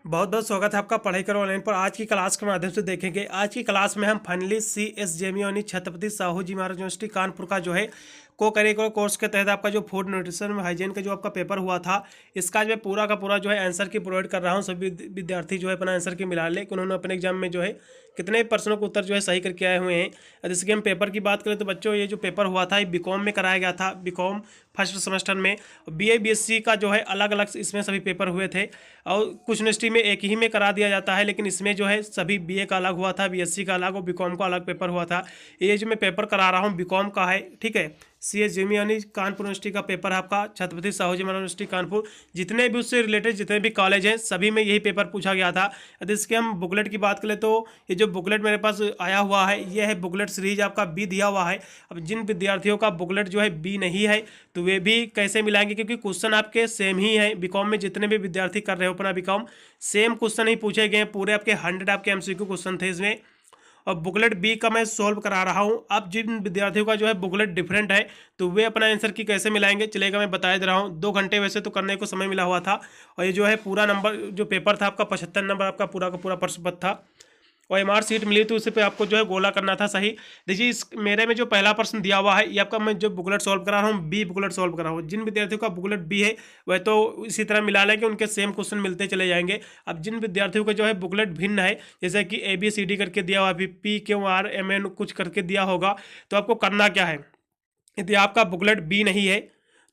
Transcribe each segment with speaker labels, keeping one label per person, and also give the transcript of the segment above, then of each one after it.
Speaker 1: बहुत बहुत स्वागत है आपका पढ़ाई करो ऑनलाइन पर। आज की क्लास के माध्यम से देखेंगे। आज की क्लास में हम फाइनली CSJM यानी छत्रपति साहू जी महाराज यूनिवर्सिटी कानपुर का जो है को करिकुलर कोर्स के तहत आपका जो फूड न्यूट्रिशन में हाइजीन का जो आपका पेपर हुआ था, इसका जो है पूरा का पूरा जो है आंसर की प्रोवाइड कर रहा हूँ। सभी विद्यार्थी जो है अपना आंसर की मिला ले कि उन्होंने अपने एग्जाम में जो है कितने प्रश्नों के उत्तर जो है सही करके आए हुए हैं। जैसे कि हम पेपर की बात करें तो बच्चों, ये जो पेपर हुआ था ये बीकॉम में कराया गया था। बीकॉम फर्स्ट सेमेस्टर में BA BSc का जो है अलग अलग इसमें सभी पेपर हुए थे, और कुछ यूनिवर्सिटी में एक ही में करा दिया जाता है, लेकिन इसमें जो है सभी BA का अलग हुआ था, BSc का अलग और बीकॉम का अलग पेपर हुआ था। ये जो मैं पेपर करा रहा हूँ बीकॉम का है, ठीक है। CSJM यानी कानपुर यूनिवर्सिटी का पेपर है आपका, छत्रपति साहू जी महाराज यूनिवर्सिटी कानपुर। जितने भी उससे रिलेटेड जितने भी कॉलेज हैं सभी में यही पेपर पूछा गया था। यदि इसके हम बुकलेट की बात करें तो ये जो बुकलेट मेरे पास आया हुआ है ये है बुकलेट सीरीज आपका B दिया हुआ है। अब जिन विद्यार्थियों का बुकलेट जो है B नहीं है तो वे भी कैसे मिलाएंगे, क्योंकि क्वेश्चन आपके सेम ही है। बीकॉम में जितने भी विद्यार्थी कर रहे हो अपना बीकॉम, सेम क्वेश्चन ही पूछे गए, पूरे आपके 100 आपके MCQ क्वेश्चन थे इसमें। और बुकलेट B का मैं सोल्व करा रहा हूँ। अब जिन विद्यार्थियों का जो है बुकलेट डिफरेंट है तो वे अपना आंसर की कैसे मिलाएंगे चलेगा, मैं बता दे रहा हूँ। 2 घंटे वैसे तो करने को समय मिला हुआ था, और ये जो है पूरा नंबर जो पेपर था आपका 75 नंबर आपका पूरा का पूरा प्रश्न पत्र था, और MR सीट मिली तो उस पे आपको जो है गोला करना था सही। देखिए इस मेरे में जो पहला प्रश्न दिया हुआ है ये आपका, मैं जो बुकलेट सॉल्व करा रहा हूँ B बुकलेट सॉल्व करा रहा हूँ। जिन विद्यार्थियों का बुकलेट B है वह तो इसी तरह मिला लें कि उनके सेम क्वेश्चन मिलते चले जाएंगे। अब जिन विद्यार्थियों का जो है बुकलेट भिन्न है, जैसे कि ABCD करके दिया हुआ है, PQRMN कुछ करके दिया होगा, तो आपको करना क्या है। यदि आपका बुकलेट B नहीं है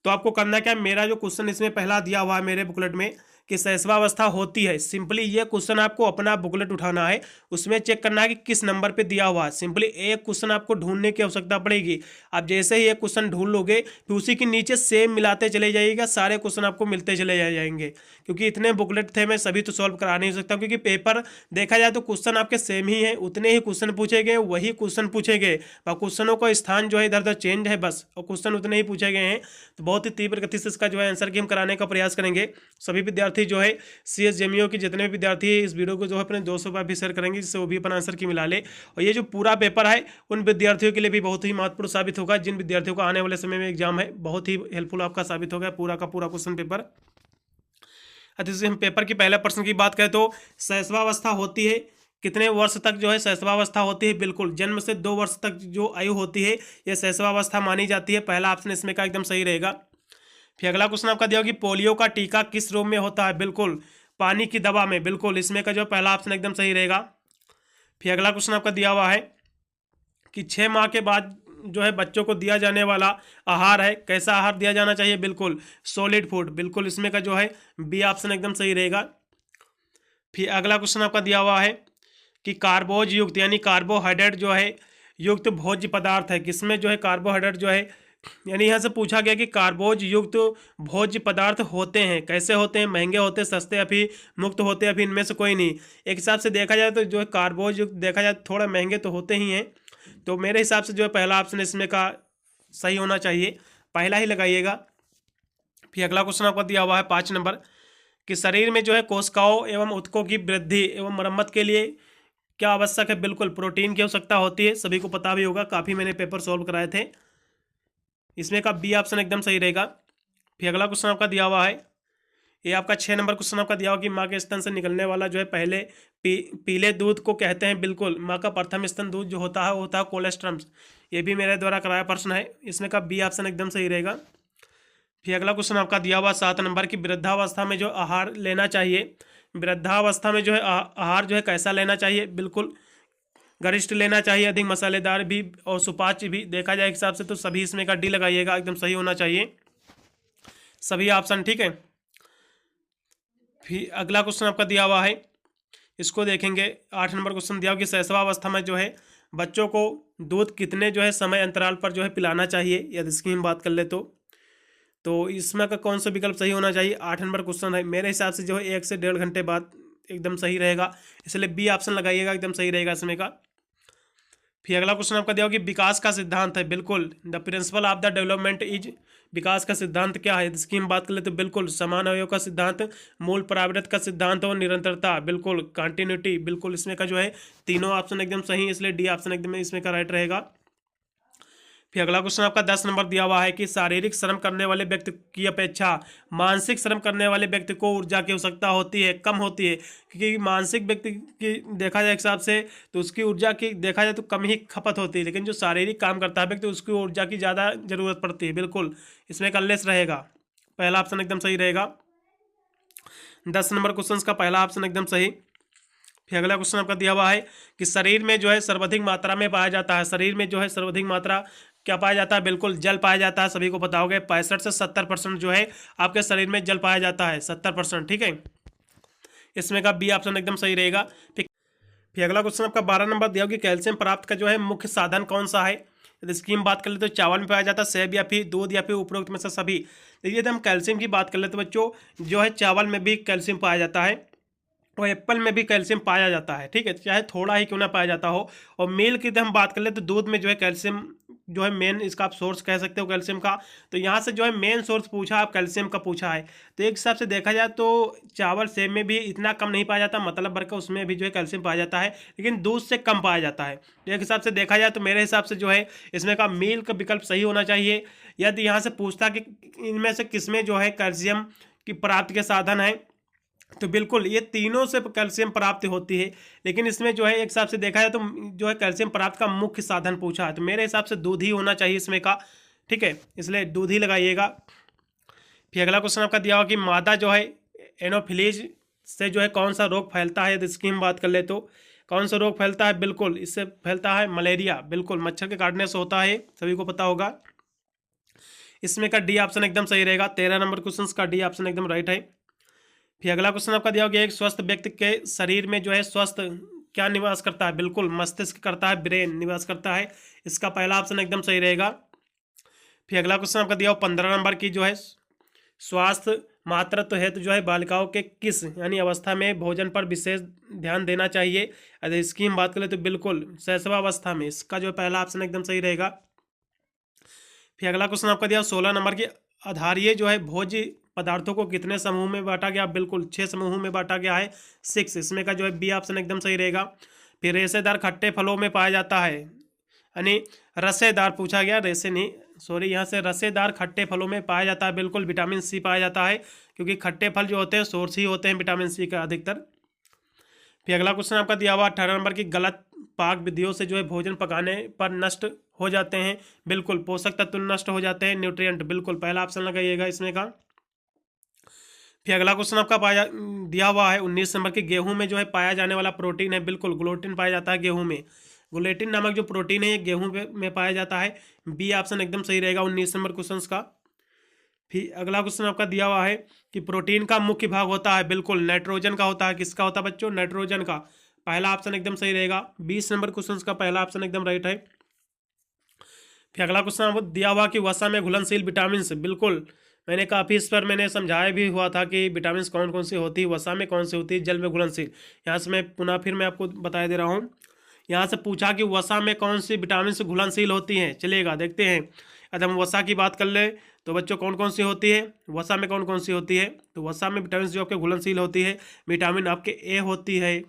Speaker 1: तो आपको करना क्या है, मेरा जो क्वेश्चन इसमें पहला दिया हुआ है मेरे बुकलेट में कि सहस्वावस्था होती है, सिंपली ये क्वेश्चन आपको अपना बुकलेट उठाना है, उसमें चेक करना है कि किस नंबर पे दिया हुआ है। सिंपली एक क्वेश्चन आपको ढूंढने की आवश्यकता पड़ेगी। आप जैसे ही एक क्वेश्चन ढूंढ लोगे फिर उसी के नीचे सेम मिलाते चले जाइएगा, सारे क्वेश्चन आपको मिलते चले जाएंगे। क्योंकि इतने बुकलेट थे मैं सभी तो सॉल्व करा नहीं सकता, क्योंकि पेपर देखा जाए तो क्वेश्चन आपके सेम ही है, उतने ही क्वेश्चन पूछे गए, वही क्वेश्चन पूछे गए, और क्वेश्चनों का स्थान जो है इधर उधर चेंज है बस, और क्वेश्चन उतने ही पूछे गए हैं। तो बहुत ही तीव्र गति से इसका जो है आंसर की हम कराने का प्रयास करेंगे। सभी विद्यार्थी जो है CSJMU के जितने भी विद्यार्थी है इस वीडियो को जो है अपने दोस्तों पर भी शेयर करेंगे, जिससे वो भी अपना आंसर की मिला ले। और ये जो पूरा पेपर है उन विद्यार्थियों के लिए भी बहुत ही महत्वपूर्ण साबित होगा जिन विद्यार्थियों का आने वाले समय में एग्जाम है, बहुत ही हेल्पफुल आपका साबित होगा पूरा का पूरा क्वेश्चन पेपर। जैसे हम पेपर की पहले प्रश्न की बात करें तो सहस्वावस्था होती है कितने वर्ष तक जो है सहस्वावस्था होती है, बिल्कुल जन्म से 2 वर्ष तक जो आयु होती है यह सहस्वावस्था मानी जाती है। पहला ऑप्शन इसमें का एकदम सही रहेगा। फिर अगला क्वेश्चन आपका दिया कि पोलियो का टीका किस रोग में होता है, बिल्कुल पानी की दवा में, बिल्कुल इसमें का जो पहला ऑप्शन एकदम सही रहेगा। फिर अगला क्वेश्चन आपका दिया हुआ है कि 6 माह के बाद जो है बच्चों को दिया जाने वाला आहार है, कैसा आहार दिया जाना चाहिए, बिल्कुल सॉलिड फूड, बिल्कुल इसमें का जो है B ऑप्शन एकदम सही रहेगा। फिर अगला क्वेश्चन आपका दिया हुआ है कि कार्बोज युक्त यानी कार्बोहाइड्रेट जो है युक्त भोज्य पदार्थ है, किसमें जो है कार्बोहाइड्रेट जो है, यानी यहाँ से पूछा गया कि कार्बोज युक्त भोज्य पदार्थ होते हैं, कैसे होते हैं, महंगे होते हैं, सस्ते या फिर मुक्त होते हैं, या फिर इनमें से कोई नहीं। एक हिसाब से देखा जाए तो जो है कार्बोज युक्त देखा जाए थोड़ा महंगे तो होते ही हैं, तो मेरे हिसाब से जो है पहला ऑप्शन इसमें का सही होना चाहिए, पहला ही लगाइएगा। फिर अगला क्वेश्चन आपका दिया हुआ है 5 नंबर कि शरीर में जो है कोशिकाओं एवं ऊतकों की वृद्धि एवं मरम्मत के लिए क्या आवश्यक है, बिल्कुल प्रोटीन की आवश्यकता होती है, सभी को पता भी होगा, काफ़ी मैंने पेपर सॉल्व कराए थे। इसमें का B ऑप्शन एकदम सही रहेगा। फिर अगला क्वेश्चन आपका दिया हुआ है, ये आपका 6 नंबर क्वेश्चन आपका दिया हुआ कि माँ के स्तन से निकलने वाला जो है पहले पीले दूध को कहते हैं, बिल्कुल माँ का प्रथम स्तन दूध जो होता है वो होता है कोलेस्ट्रम्स। ये भी मेरे द्वारा कराया प्रश्न है, इसमें का B ऑप्शन एकदम सही रहेगा। फिर अगला क्वेश्चन आपका दिया हुआ 7 नंबर की वृद्धावस्था में जो आहार लेना चाहिए, वृद्धावस्था में जो है आहार जो है कैसा लेना चाहिए, बिल्कुल गरिष्ठ लेना चाहिए, अधिक मसालेदार भी और सुपाच्य भी, देखा जाए हिसाब से तो सभी इसमें का D लगाइएगा, एकदम सही होना चाहिए सभी ऑप्शन, ठीक है। फिर अगला क्वेश्चन आपका दिया हुआ है, इसको देखेंगे 8 नंबर क्वेश्चन दिया हुआ कि शैशवावस्था में जो है बच्चों को दूध कितने जो है समय अंतराल पर जो है पिलाना चाहिए, यदि इसकी हम बात कर ले तो इसमें का कौन सा विकल्प सही होना चाहिए। 8 नंबर क्वेश्चन है, मेरे हिसाब से जो है 1 से 1.5 घंटे बाद एकदम सही रहेगा, इसलिए B ऑप्शन लगाइएगा, एकदम सही रहेगा इसमें का। फिर अगला क्वेश्चन आपका दिया होगा कि विकास का सिद्धांत है, बिल्कुल the principle of the development is, विकास का सिद्धांत क्या है, इसकी हम बात कर ले तो बिल्कुल समान अवयव का सिद्धांत, मूल परावृत्त का सिद्धांत और निरंतरता, बिल्कुल कंटिन्यूटी, बिल्कुल इसमें का जो है तीनों ऑप्शन एकदम सही है, इसलिए D ऑप्शन एकदम इसमें का राइट रहेगा। फिर अगला क्वेश्चन आपका 10 नंबर दिया हुआ है कि शारीरिक श्रम करने वाले व्यक्ति की अपेक्षा मानसिक श्रम करने वाले व्यक्ति को ऊर्जा की आवश्यकता होती है, कम होती है, क्योंकि मानसिक व्यक्ति की देखा जाए हिसाब से तो उसकी ऊर्जा की देखा जाए तो कम ही खपत होती है, लेकिन जो शारीरिक काम करता है व्यक्ति उसकी ऊर्जा की ज़्यादा जरूरत पड़ती है। बिल्कुल इसमें कलेस रहेगा, पहला ऑप्शन एकदम सही रहेगा। 10 नंबर क्वेश्चन का पहला ऑप्शन एकदम सही। फिर अगला क्वेश्चन आपका दिया हुआ है कि शरीर में जो है सर्वाधिक मात्रा में पाया जाता है, शरीर में जो है सर्वाधिक मात्रा क्या पाया जाता है, बिल्कुल जल पाया जाता है, सभी को पता होगा 65 से 70% जो है आपके शरीर में जल पाया जाता है, 70%। ठीक है, इसमें का बी ऑप्शन एकदम सही रहेगा। फिर अगला क्वेश्चन आपका 12 नंबर दिया होगा कि कैल्शियम प्राप्त का जो है मुख्य साधन कौन सा है। यदि इसकी हम बात कर ले तो चावल में पाया जाता है, सेब या फिर दूध या फिर उपरोक्त में से सभी। देखिए यदि हम कैल्शियम की बात कर ले तो बच्चों जो है चावल में भी कैल्शियम पाया जाता है और एप्पल में भी कैल्शियम पाया जाता है। ठीक है, चाहे थोड़ा ही क्यों ना पाया जाता हो। और मिल्क की हम बात कर ले तो दूध में जो है कैल्शियम जो है मेन इसका आप सोर्स कह सकते हो कैल्शियम का। तो यहाँ से जो है मेन सोर्स पूछा, आप कैल्शियम का पूछा है, तो एक हिसाब से देखा जाए तो चावल सेब में भी इतना कम नहीं पाया जाता, मतलब भर का उसमें भी जो है कैल्शियम पाया जाता है, लेकिन दूध से कम पाया जाता है। तो एक हिसाब से देखा जाए तो मेरे हिसाब से जो है इसमें का मिल्क का विकल्प सही होना चाहिए। यदि यहाँ से पूछता कि इनमें से किसमें जो है कैल्शियम की प्राप्ति के साधन है, तो बिल्कुल ये तीनों से कैल्शियम प्राप्ति होती है, लेकिन इसमें जो है एक हिसाब से देखा जाए तो जो है कैल्शियम प्राप्त का मुख्य साधन पूछा है, तो मेरे हिसाब से दूध ही होना चाहिए इसमें का। ठीक है, इसलिए दूध ही लगाइएगा। फिर अगला क्वेश्चन आपका दिया हुआ कि मादा जो है एनोफिलीज से जो है कौन सा रोग फैलता है। यदि इसकी हम बात कर ले तो कौन सा रोग फैलता है, बिल्कुल इससे फैलता है मलेरिया, बिल्कुल मच्छर के काटने से होता है, सभी को पता होगा। इसमें का डी ऑप्शन एकदम सही रहेगा, 13 नंबर क्वेश्चन का डी ऑप्शन एकदम राइट है। फिर अगला क्वेश्चन आपका दिया गया एक स्वस्थ व्यक्ति के शरीर में जो है स्वस्थ क्या निवास करता है, बिल्कुल मस्तिष्क करता है, ब्रेन निवास करता है, इसका पहला ऑप्शन एकदम सही रहेगा। फिर अगला क्वेश्चन आपका दिया 15 नंबर की जो है स्वास्थ्य मातृत्व हेतु जो है बालिकाओं के किस यानी अवस्था में भोजन पर विशेष ध्यान देना चाहिए। अगर इसकी हम बात करें तो बिल्कुल शैशवावस्था में, इसका जो पहला ऑप्शन एकदम सही रहेगा। फिर अगला क्वेश्चन आपका दिया 16 नंबर की आधारीय जो है भोज्य पदार्थों को कितने समूह में बांटा गया, बिल्कुल 6 समूहों में बांटा गया है, 6। इसमें का जो है बी ऑप्शन एकदम सही रहेगा। फिर रेशेदार खट्टे फलों में पाया जाता है, यानी रसेदार पूछा गया, रेशे नहीं सॉरी, यहाँ से रसेदार खट्टे फलों में पाया जाता है, बिल्कुल विटामिन सी पाया जाता है, क्योंकि खट्टे फल जो होते हैं सोर्स ही होते हैं विटामिन सी का अधिकतर। फिर अगला क्वेश्चन आपका दिया हुआ 18 नंबर की गलत पाक विधियों से जो है भोजन पकाने पर नष्ट हो जाते हैं, बिल्कुल पोषक तत्व नष्ट हो जाते हैं, न्यूट्रिएंट, बिल्कुल पहला ऑप्शन लगाइएगा इसमें का। फिर अगला क्वेश्चन आपका पाया दिया हुआ है 19 नंबर के गेहूं में जो है पाया जाने वाला प्रोटीन है, बिल्कुल ग्लूटिन पाया जाता है गेहूं में, ग्लूटिन नामक जो प्रोटीन है ये गेहूं में पाया जाता है, बी ऑप्शन एकदम सही रहेगा 19 नंबर क्वेश्चन का। फिर अगला क्वेश्चन आपका दिया हुआ है कि प्रोटीन का मुख्य भाग होता है, बिल्कुल नाइट्रोजन का होता है, किसका होता है बच्चों, नाइट्रोजन का, पहला ऑप्शन एकदम सही रहेगा, 20 नंबर क्वेश्चन का पहला ऑप्शन एकदम राइट है। फिर अगला क्वेश्चन आपको दिया हुआ कि वसा में घुलनशील विटामिन, बिल्कुल मैंने काफ़ी इस पर मैंने समझाया भी हुआ था कि विटामिन कौन कौन सी होती है, वसा में कौन सी होती है, जल में घुलनशील। यहाँ से मैं पुनः फिर मैं आपको बता दे रहा हूँ। यहाँ से पूछा कि वसा में कौन सी विटामिन से घुलनशील होती हैं, चलिएगा देखते हैं। अगर हम वसा की बात कर ले तो बच्चों कौन कौन सी होती है, वसा में कौन कौन सी होती है, तो वसा में विटामिन जो आपके घुलनशील होती है, विटामिन आपके ए होती है,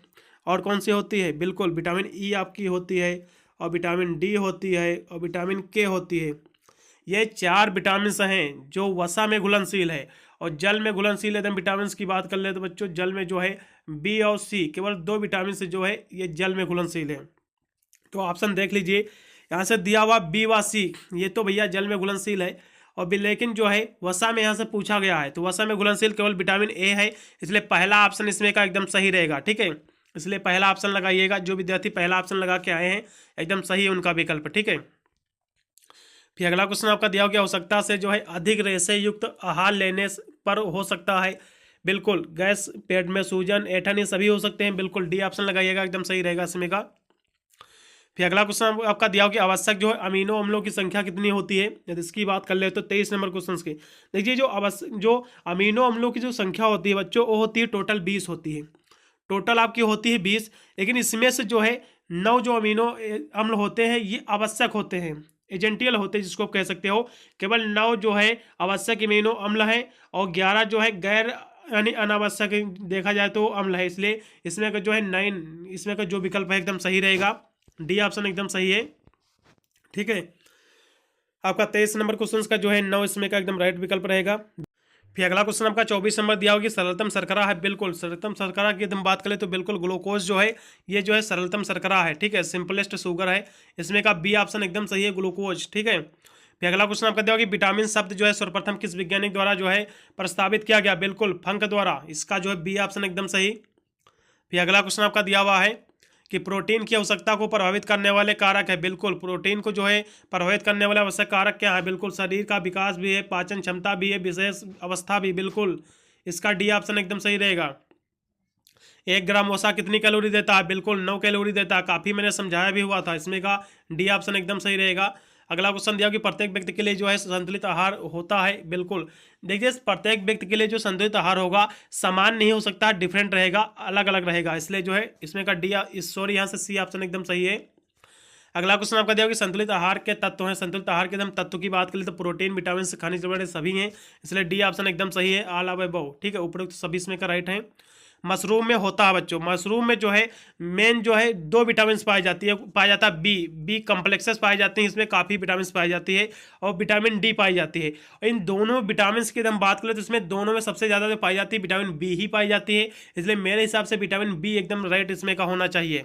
Speaker 1: और कौन सी होती है, बिल्कुल विटामिन ई आपकी होती है, और विटामिन डी होती है, और विटामिन के होती है। ये 4 विटामिन हैं जो वसा में घुलनशील है। और जल में घुलनशील है, विटामिन की बात कर ले तो बच्चों जल में जो है बी और सी, केवल 2 विटामिन से जो है ये जल में घुलनशील है। तो ऑप्शन देख लीजिए, यहाँ से दिया हुआ बी व सी, ये तो भैया जल में घुलनशील है, और लेकिन जो है वसा में यहाँ से पूछा गया है, तो वसा में घुलनशील केवल विटामिन ए है, इसलिए पहला ऑप्शन इसमें का एकदम सही रहेगा। ठीक है, इसलिए पहला ऑप्शन लगाइएगा, जो विद्यार्थी पहला ऑप्शन लगा के आए हैं एकदम सही है उनका विकल्प। ठीक है, फिर अगला क्वेश्चन आपका दिया गया आवश्यकता से जो है अधिक रेशे युक्त आहार लेने पर हो सकता है, बिल्कुल गैस, पेट में सूजन, ऐंठन, ये सभी हो सकते हैं, बिल्कुल डी ऑप्शन लगाइएगा, एकदम सही रहेगा इसमें का। फिर अगला क्वेश्चन आपका दिया गया आवश्यक जो है अमीनो अम्लों की संख्या कितनी होती है। यदि इसकी बात कर ले तो 23 नंबर क्वेश्चन की देखिए, जो अमीनो अम्लों की जो संख्या होती है बच्चों वो होती है टोटल 20 होती है, टोटल आपकी होती है 20, लेकिन इसमें से जो है 9 जो अमीनो अम्ल होते हैं ये आवश्यक होते हैं, एजेंटियल होते हैं जिसको आप कह सकते हो, केवल 9 जो है आवश्यक अमीनो अम्ल है, और 11 जो है गैर यानी अनावश्यक देखा जाए तो अम्ल है, इसलिए इसमें का जो है 9, इसमें का जो विकल्प है एकदम सही रहेगा, डी ऑप्शन एकदम सही है। ठीक है, आपका 23 नंबर क्वेश्चन का जो है 9 इसमें का एकदम राइट विकल्प रहेगा। फिर अगला क्वेश्चन आपका 24 नंबर दिया होगी सरलतम शर्करा है, बिल्कुल सरलतम शर्करा की हम बात करें तो बिल्कुल ग्लूकोज जो है ये जो है सरलतम शर्करा है, ठीक है, सिंपलेस्ट शुगर है, इसमें का बी ऑप्शन एकदम सही है, ग्लूकोज, ठीक है। फिर अगला क्वेश्चन आपका दिया होगी विटामिन शब्द जो है सर्वप्रथम किस वैज्ञानिक द्वारा जो है प्रस्तावित किया गया, बिल्कुल फंक द्वारा, इसका जो है बी ऑप्शन एकदम सही। फिर अगला क्वेश्चन आपका दिया हुआ है कि प्रोटीन की आवश्यकता को प्रभावित करने वाले कारक है, बिल्कुल प्रोटीन को जो है प्रभावित करने वाले आवश्यक कारक क्या है, बिल्कुल शरीर का विकास भी है, पाचन क्षमता भी है, विशेष अवस्था भी, बिल्कुल इसका डी ऑप्शन एकदम सही रहेगा। 1 ग्राम वसा कितनी कैलोरी देता है, बिल्कुल 9 कैलोरी देता है, काफ़ी मैंने समझाया भी हुआ था, इसमें का डी ऑप्शन एकदम सही रहेगा। अगला क्वेश्चन दिया कि प्रत्येक व्यक्ति के लिए जो है संतुलित आहार होता है, बिल्कुल देखिए प्रत्येक व्यक्ति के लिए जो संतुलित आहार होगा समान नहीं हो सकता, डिफरेंट रहेगा, अलग अलग रहेगा, इसलिए जो है इसमें का डी सॉरी यहाँ से सी ऑप्शन एकदम सही है। अगला क्वेश्चन आपका दिया कि संतुलित आहार के तत्व हैं, संतुलित आहार के हम तत्व की बात करें तो प्रोटीन, विटामिन, खनिज लवण सभी हैं, इसलिए डी ऑप्शन एकदम सही है, ऑल ऑफ अबव, ठीक है, उपरोक्त सभी इसमें का राइट है। मशरूम में होता है बच्चों, मशरूम में जो है मेन जो है 2 विटामिन पाई जाती है, पाया जाता है बी कॉम्प्लेक्सेस पाई जाती हैं, इसमें काफ़ी विटामिन पाई जाती है, और विटामिन डी पाई जाती है। और इन दोनों विटामिन की हम बात करें तो इसमें दोनों में सबसे ज़्यादा जो पाई जाती है विटामिन बी ही पाई जाती है, इसलिए मेरे हिसाब से विटामिन बी एकदम राइट इसमें का होना चाहिए,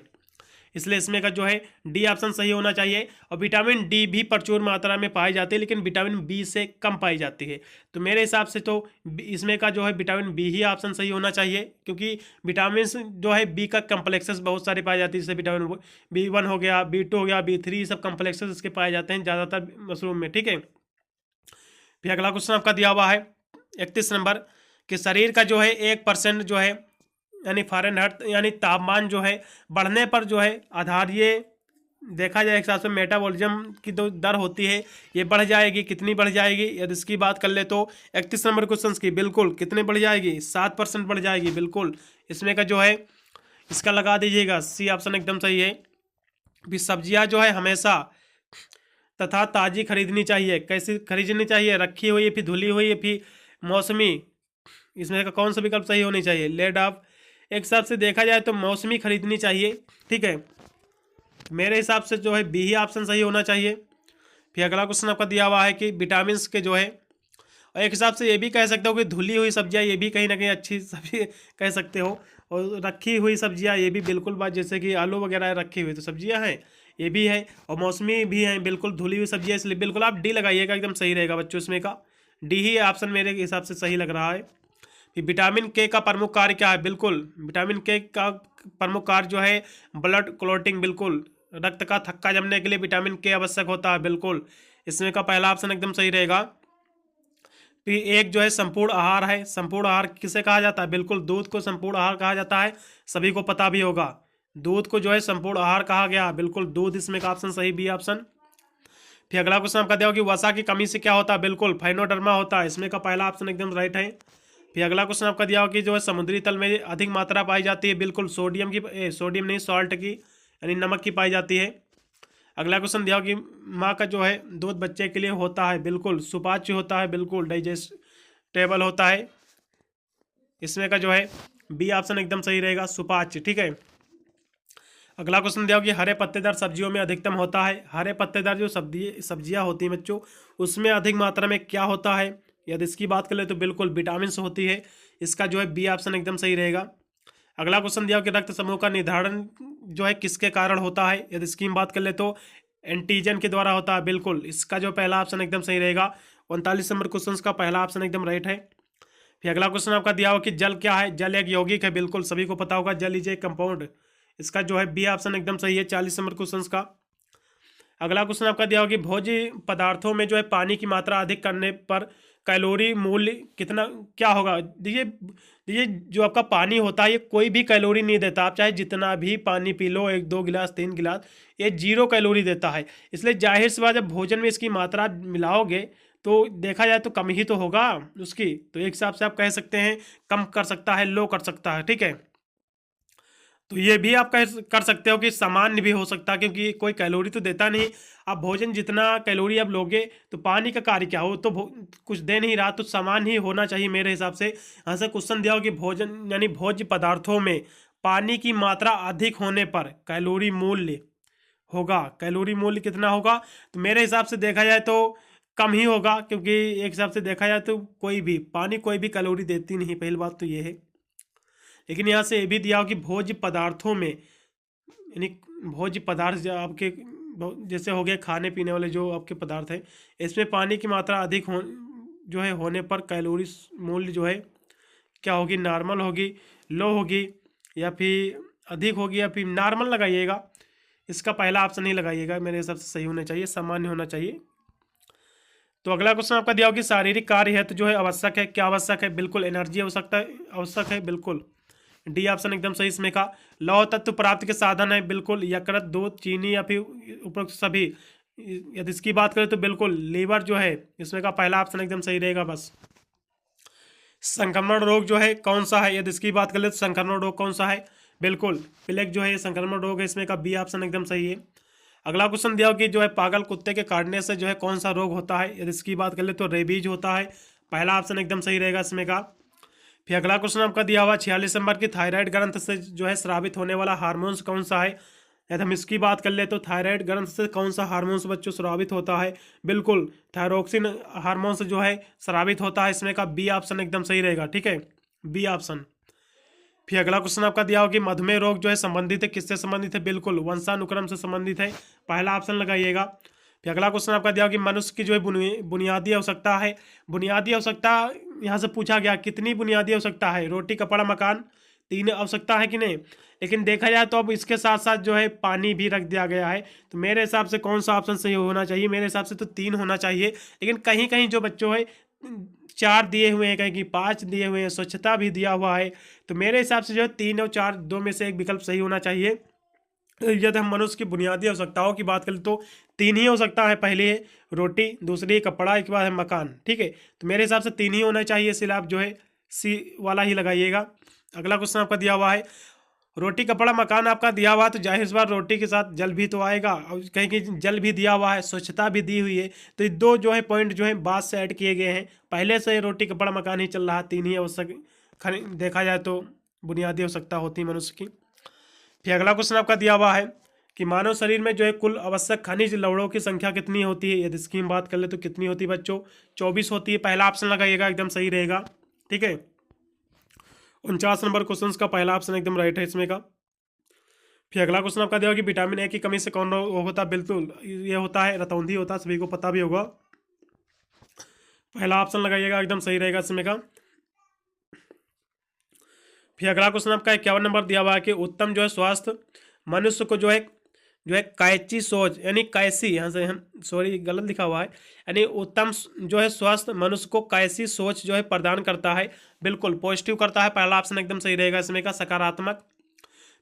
Speaker 1: इसलिए इसमें का जो है डी ऑप्शन सही होना चाहिए। और विटामिन डी भी प्रचुर मात्रा में पाई जाती है, लेकिन विटामिन बी से कम पाई जाती है, तो मेरे हिसाब से तो इसमें का जो है विटामिन बी ही ऑप्शन सही होना चाहिए, क्योंकि विटामिन जो है बी का कम्प्लेक्सेस बहुत सारे पाए जाते हैं, जैसे विटामिन B1 हो गया, B2 हो गया, B3, सब कम्प्लेक्सेस इसके पाए जाते हैं ज़्यादातर मशरूम में, ठीक है। फिर अगला क्वेश्चन आपका दिया हुआ है 31 नंबर कि शरीर का जो है 1% जो है यानी फ़ारेनहाइट यानी तापमान जो है बढ़ने पर जो है आधार ये देखा जाए एक हिसाब से मेटाबॉलिज्म की जो दर होती है ये बढ़ जाएगी, कितनी बढ़ जाएगी, यदि इसकी बात कर ले तो 31 नंबर क्वेश्चन की बिल्कुल कितने बढ़ जाएगी, 7% बढ़ जाएगी, बिल्कुल इसमें का जो है इसका लगा दीजिएगा, सी ऑप्शन एकदम सही है। भी सब्जियां जो है हमेशा तथा ताज़ी खरीदनी चाहिए, कैसी खरीदनी चाहिए, रखी हुई फिर धुली हुई फिर मौसमी, इसमें का कौन सा विकल्प सही होनी चाहिए, लेड ऑफ, एक हिसाब से देखा जाए तो मौसमी खरीदनी चाहिए, ठीक है, मेरे हिसाब से जो है बी ही ऑप्शन सही होना चाहिए। फिर अगला क्वेश्चन आपका दिया हुआ है कि विटामिन के जो है, और एक हिसाब से ये भी कह सकते हो कि धुली हुई सब्जियां ये भी कहीं ना कहीं अच्छी सब्जी कह सकते हो, और रखी हुई सब्जियां ये भी बिल्कुल बात, जैसे कि आलू वगैरह रखी हुई तो सब्जियां हैं ये भी है, और मौसमी भी हैं, बिल्कुल धुली हुई सब्जियां, इसलिए बिल्कुल आप डी लगाइएगा, एकदम सही रहेगा बच्चों, इसमें का डी ही ऑप्शन मेरे हिसाब से सही लग रहा है। फिर विटामिन के का प्रमुख कार्य क्या है, बिल्कुल विटामिन के का प्रमुख कार्य जो है ब्लड क्लॉटिंग, बिल्कुल रक्त का थक्का जमने के लिए विटामिन के आवश्यक होता है, बिल्कुल इसमें का पहला ऑप्शन एकदम सही रहेगा। फिर एक जो है संपूर्ण आहार है, संपूर्ण आहार किसे कहा जाता है, बिल्कुल दूध को संपूर्ण आहार कहा जाता है, सभी को पता भी होगा, दूध को जो है संपूर्ण आहार कहा गया, बिल्कुल दूध इसमें का ऑप्शन सही, बी ऑप्शन। फिर अगला क्वेश्चन आपका दिया कि वसा की कमी से क्या होता है, बिल्कुल फाइनोडर्मा होता है, इसमें का पहला ऑप्शन एकदम राइट है। फिर अगला क्वेश्चन आपका दिया हो कि जो है समुद्री तल में अधिक मात्रा पाई जाती है, बिल्कुल सोडियम की, सोडियम नहीं सॉल्ट की यानी नमक की पाई जाती है। अगला क्वेश्चन दिया हो कि माँ का जो है दूध बच्चे के लिए होता है, बिल्कुल सुपाच्य होता है, बिल्कुल डाइजेस्टेबल होता है, इसमें का जो है बी ऑप्शन एकदम सही रहेगा, सुपाच्य, ठीक है। अगला क्वेश्चन दिया हो कि हरे पत्तेदार सब्जियों में अधिकतम होता है, हरे पत्तेदार जो सब्जियां होती हैं बच्चों उसमें अधिक मात्रा में क्या होता है, यदि इसकी बात करें तो बिल्कुल विटामिन होती है, इसका जो है बी ऑप्शन एकदम सही रहेगा। अगला क्वेश्चन दिया कि रक्त समूह का निर्धारण जो है किसके कारण होता है, यदि इसकी बात कर ले तो एंटीजन के द्वारा होता है, बिल्कुल इसका जो पहला ऑप्शन एकदम सही रहेगा। 39 नंबर क्वेश्चन का पहला ऑप्शन एकदम राइट है। फिर अगला क्वेश्चन आपका दिया हो कि जल क्या है, जल एक यौगिक है, बिल्कुल सभी को पता होगा, जल इज ए कंपाउंड, इसका जो है बी ऑप्शन एकदम सही है 40 नंबर क्वेश्चन का। अगला क्वेश्चन आपका दिया हो कि भोज्य पदार्थों में जो है पानी की मात्रा अधिक करने पर कैलोरी मूल्य कितना क्या होगा, देखिए जो आपका पानी होता है ये कोई भी कैलोरी नहीं देता, आप चाहे जितना भी पानी पी लो, 1-2 गिलास 3 गिलास, ये 0 कैलोरी देता है, इसलिए जाहिर सी बात जब भोजन में इसकी मात्रा मिलाओगे तो देखा जाए तो कम ही तो होगा उसकी, तो एक हिसाब से आप कह सकते हैं कम कर सकता है, लो कर सकता है, ठीक है। तो ये भी आप कर सकते हो कि सामान्य भी हो सकता है, क्योंकि कोई कैलोरी तो देता नहीं, आप भोजन जितना कैलोरी आप लोगे तो पानी का कार्य क्या हो, तो कुछ दे नहीं रहा, तो सामान्य ही होना चाहिए मेरे हिसाब से। यहाँ से क्वेश्चन दिया हो कि भोजन यानी भोज्य पदार्थों में पानी की मात्रा अधिक होने पर कैलोरी मूल्य होगा, कैलोरी मूल्य कितना होगा, तो मेरे हिसाब से देखा जाए तो कम ही होगा, क्योंकि एक हिसाब से देखा जाए तो पानी कोई भी कैलोरी देती नहीं, पहली बात तो ये है। लेकिन यहाँ से ये भी दिया हो कि भोज्य पदार्थों में, यानी भोज्य पदार्थ जो आपके जैसे हो गए खाने पीने वाले जो आपके पदार्थ हैं, इसमें पानी की मात्रा अधिक जो है होने पर कैलोरी मूल्य जो है क्या होगी, नॉर्मल होगी, लो होगी, या फिर अधिक होगी, या फिर नॉर्मल लगाइएगा। इसका पहला ऑप्शन नहीं लगाइएगा, मेरे हिसाब से सही होना चाहिए, सामान्य होना चाहिए। तो अगला क्वेश्चन आपका दिया होगा कि शारीरिक कार्य है तो जो है आवश्यक है, क्या आवश्यक है, बिल्कुल एनर्जी आवश्यक है, बिल्कुल डी ऑप्शन एकदम सही इसमें का। लौह तत्व प्राप्ति के साधन है, बिल्कुल यकृत, दूध, चीनी या फिर उपरोक्त सभी। यदि इसकी बात करें तो बिल्कुल लीवर जो है इसमें का पहला ऑप्शन एकदम सही रहेगा बस। संक्रमण रोग जो है कौन सा है, यदि इसकी बात करें तो संक्रमण रोग कौन सा है, बिल्कुल प्लेग जो है संक्रमण रोग है, इसमें का बी ऑप्शन एकदम सही है। अगला क्वेश्चन दिया हो कि जो है पागल कुत्ते के काटने से जो है कौन सा रोग होता है, यदि इसकी बात कर ले तो रेबीज होता है, पहला ऑप्शन एकदम सही रहेगा इसमें का। फिर अगला क्वेश्चन आपका दिया हुआ 46 नंबर की थायराइड ग्रंथ से जो है स्रावित होने वाला हार्मोन्स कौन सा है, यदि हम इसकी बात कर ले तो थायराइड ग्रंथ से कौन सा हार्मोन्स बच्चों स्रावित होता है, बिल्कुल थायरोक्सिन हार्मोन्स जो है स्रावित होता है, इसमें का बी ऑप्शन एकदम सही रहेगा, ठीक है, बी ऑप्शन। फिर अगला क्वेश्चन आपका दिया हो कि मधुमेह रोग जो है संबंधित है, किससे संबंधित है, बिल्कुल वंशानुक्रम से संबंधित है, पहला ऑप्शन लगाइएगा। फिर अगला क्वेश्चन आपका दिया हो कि मनुष्य की जो है बुनियादी आवश्यकता है, बुनियादी आवश्यकता यहाँ से पूछा गया कितनी बुनियादी आवश्यकता है, रोटी कपड़ा मकान, 3 आवश्यकता है कि नहीं। लेकिन देखा जाए तो अब इसके साथ साथ जो है पानी भी रख दिया गया है, तो मेरे हिसाब से कौन सा ऑप्शन सही होना चाहिए, मेरे हिसाब से तो 3 होना चाहिए। लेकिन कहीं कहीं जो बच्चों है 4 दिए हुए हैं, कहीं कि 5 दिए हुए हैं, स्वच्छता भी दिया हुआ है, तो मेरे हिसाब से जो है 3 और 4 दो में से एक विकल्प सही होना चाहिए। यदि हम मनुष्य की बुनियादी आवश्यकताओं की बात करें तो 3 ही आवश्यकता है, पहली है रोटी, दूसरी है कपड़ा, एक बाद है मकान, ठीक है, तो मेरे हिसाब से 3 ही होना चाहिए, इसलिए आप जो है सी वाला ही लगाइएगा। अगला क्वेश्चन आपका दिया हुआ है रोटी कपड़ा मकान आपका दिया हुआ है, तो जाहिर सी बात रोटी के साथ जल भी तो आएगा, और कहीं कि जल भी दिया हुआ है, स्वच्छता भी दी हुई है, तो ये 2 जो है पॉइंट जो है बाद से ऐड किए गए हैं, पहले से रोटी कपड़ा मकान ही चल रहा है, 3 ही आवश्यक देखा जाए तो बुनियादी आवश्यकता होती है मनुष्य की। फिर अगला क्वेश्चन आपका दिया हुआ है कि मानव शरीर में जो है कुल आवश्यक खनिज लवणों की संख्या कितनी होती है, यदि इसकी हम बात कर ले तो कितनी होती है बच्चों, 24 होती है, पहला ऑप्शन लगाइएगा एकदम सही रहेगा, ठीक है। 49 नंबर क्वेश्चन का पहला ऑप्शन एकदम राइट है इसमें का। फिर अगला क्वेश्चन आपका दिया कि विटामिन ए की कमी से कौन रोग होता है, बिल्कुल ये होता है रतौंधी होता है, सभी को पता भी होगा, पहला ऑप्शन लगाइएगा एकदम सही रहेगा इसमें का। फिर अगला क्वेश्चन आपका 51 नंबर दिया हुआ है कि उत्तम जो है स्वास्थ्य मनुष्य को जो है कैची सोच, यानी कैसी, यहाँ से हम सॉरी गलत लिखा हुआ है, यानी उत्तम जो है स्वास्थ्य मनुष्य को कैसी सोच जो है प्रदान करता है, बिल्कुल पॉजिटिव करता है, पहला ऑप्शन एकदम सही रहेगा इसमें का, सकारात्मक।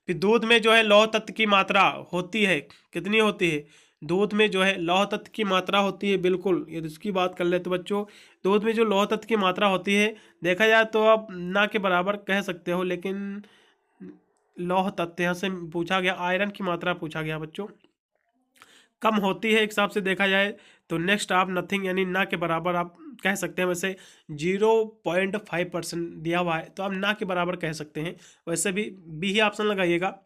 Speaker 1: फिर दूध में जो है लौह तत्व की मात्रा होती है, कितनी होती है, दूध में जो है लौह तत्व की मात्रा होती है, बिल्कुल यदि इसकी बात कर ले तो बच्चों दूध में जो लौह तत्व की मात्रा होती है, देखा जाए तो आप ना के बराबर कह सकते हो, लेकिन लौह तत्व यहाँ से पूछा गया, आयरन की मात्रा पूछा गया बच्चों, कम होती है एक हिसाब से देखा जाए तो नेक्स्ट आप नथिंग यानी ना के बराबर आप कह सकते हैं, वैसे 0.5% दिया हुआ है तो आप ना के बराबर कह सकते हैं, वैसे भी बी ही ऑप्शन लगाइएगा।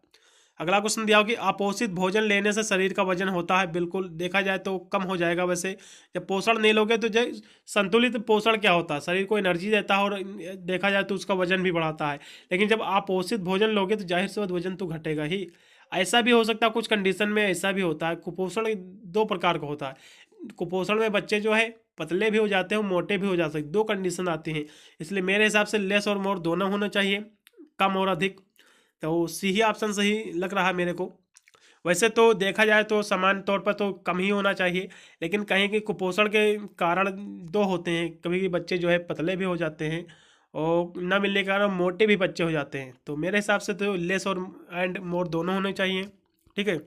Speaker 1: अगला क्वेश्चन दिया हो कि अपोषित भोजन लेने से शरीर का वजन होता है, बिल्कुल देखा जाए तो कम हो जाएगा, वैसे जब पोषण नहीं लोगे तो जो संतुलित पोषण क्या होता है, शरीर को एनर्जी देता है और देखा जाए तो उसका वजन भी बढ़ाता है, लेकिन जब अपोषित भोजन लोगे तो जाहिर सी बात वजन तो घटेगा ही। ऐसा भी हो सकता है कुछ कंडीशन में ऐसा भी होता है, कुपोषण 2 प्रकार का होता है, कुपोषण में बच्चे जो है पतले भी हो जाते हैं, मोटे भी हो जा सकते, 2 कंडीशन आती हैं, इसलिए मेरे हिसाब से लेस और मोर दोनों होना चाहिए, कम और अधिक, तो सी ही ऑप्शन सही लग रहा है मेरे को। वैसे तो देखा जाए तो समान तौर पर तो कम ही होना चाहिए, लेकिन कहीं कि कुपोषण के कारण 2 होते हैं, कभी बच्चे जो है पतले भी हो जाते हैं और न मिलने के कारण मोटे भी बच्चे हो जाते हैं, तो मेरे हिसाब से तो लेस और एंड मोर दोनों होने चाहिए, ठीक है।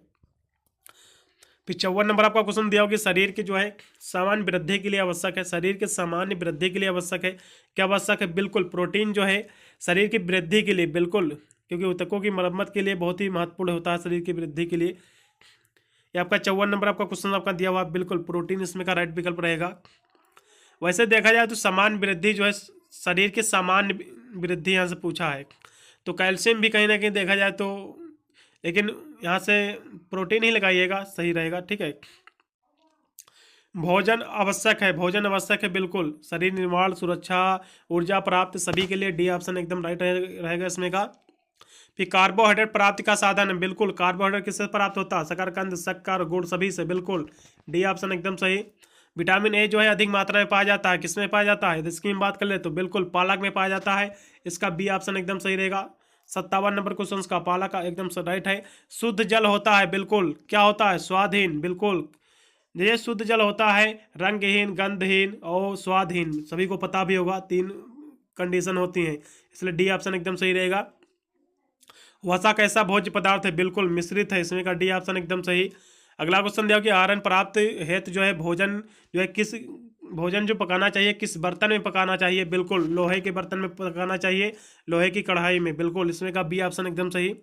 Speaker 1: फिर 54 नंबर आपका क्वेश्चन दिया हो कि शरीर की जो है सामान्य वृद्धि के लिए आवश्यक है, शरीर के सामान्य वृद्धि के लिए आवश्यक है, क्या आवश्यक है, बिल्कुल प्रोटीन जो है शरीर की वृद्धि के लिए, बिल्कुल क्योंकि ऊतकों की मरम्मत के लिए बहुत ही महत्वपूर्ण होता है शरीर की वृद्धि के लिए। ये आपका 54 नंबर आपका क्वेश्चन आपका दिया हुआ, बिल्कुल प्रोटीन इसमें का राइट विकल्प रहेगा। वैसे देखा जाए तो समान वृद्धि जो है शरीर के सामान्य वृद्धि यहाँ से पूछा है, तो कैल्शियम भी कहीं ना कहीं देखा जाए तो, लेकिन यहाँ से प्रोटीन ही लगाइएगा सही रहेगा, ठीक है। भोजन आवश्यक है, भोजन आवश्यक है बिल्कुल, शरीर निर्माण, सुरक्षा, ऊर्जा प्राप्त सभी के लिए डी ऑप्शन एकदम राइट रहेगा इसमें का। फिर कार्बोहाइड्रेट प्राप्ति का साधन है, बिल्कुल कार्बोहाइड्रेट किससे प्राप्त होता है, शकरकंद, शक्कर, गुड़ सभी से, बिल्कुल डी ऑप्शन एकदम सही। विटामिन ए जो है अधिक मात्रा में पाया जाता है, किसमें पाया जाता है, इसकी हम बात कर ले तो बिल्कुल पालक में पाया जाता है, इसका बी ऑप्शन एकदम सही रहेगा। 57 नंबर क्वेश्चन का पालक का एकदम राइट है। शुद्ध जल होता है, बिल्कुल क्या होता है, स्वादहीन, बिल्कुल ये शुद्ध जल होता है, रंगहीन, गंधहीन और स्वादहीन, सभी को पता भी होगा, 3 कंडीशन होती हैं, इसलिए डी ऑप्शन एकदम सही रहेगा। वसा कैसा भोज्य पदार्थ है, बिल्कुल मिश्रित है, इसमें का डी ऑप्शन एकदम सही। अगला क्वेश्चन दिया कि आहार प्राप्त हेतु जो है भोजन जो है किस भोजन जो पकाना चाहिए किस बर्तन में पकाना चाहिए, बिल्कुल लोहे के बर्तन में पकाना चाहिए, लोहे की कढ़ाई में, बिल्कुल इसमें का बी ऑप्शन एकदम सही।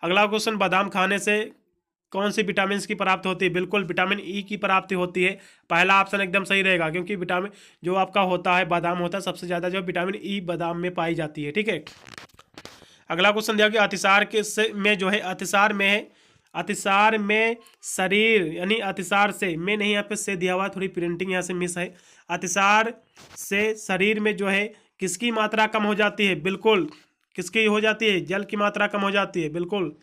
Speaker 1: अगला क्वेश्चन, बादाम खाने से कौन सी विटामिन की प्राप्ति होती है, बिल्कुल विटामिन ई की प्राप्ति होती है, पहला ऑप्शन एकदम सही रहेगा, क्योंकि विटामिन जो आपका होता है बादाम होता है सबसे ज़्यादा जो विटामिन ई बादाम में पाई जाती है, ठीक है। अगला क्वेश्चन दिया कि अतिसार के से में जो है अतिसार में शरीर यानी अतिसार से में नहीं, यहाँ पे से दिया हुआ, थोड़ी प्रिंटिंग यहाँ से मिस है। अतिसार से शरीर में जो है किसकी मात्रा कम हो जाती है, बिल्कुल किसकी हो जाती है, जल की मात्रा कम हो जाती है, बिल्कुल।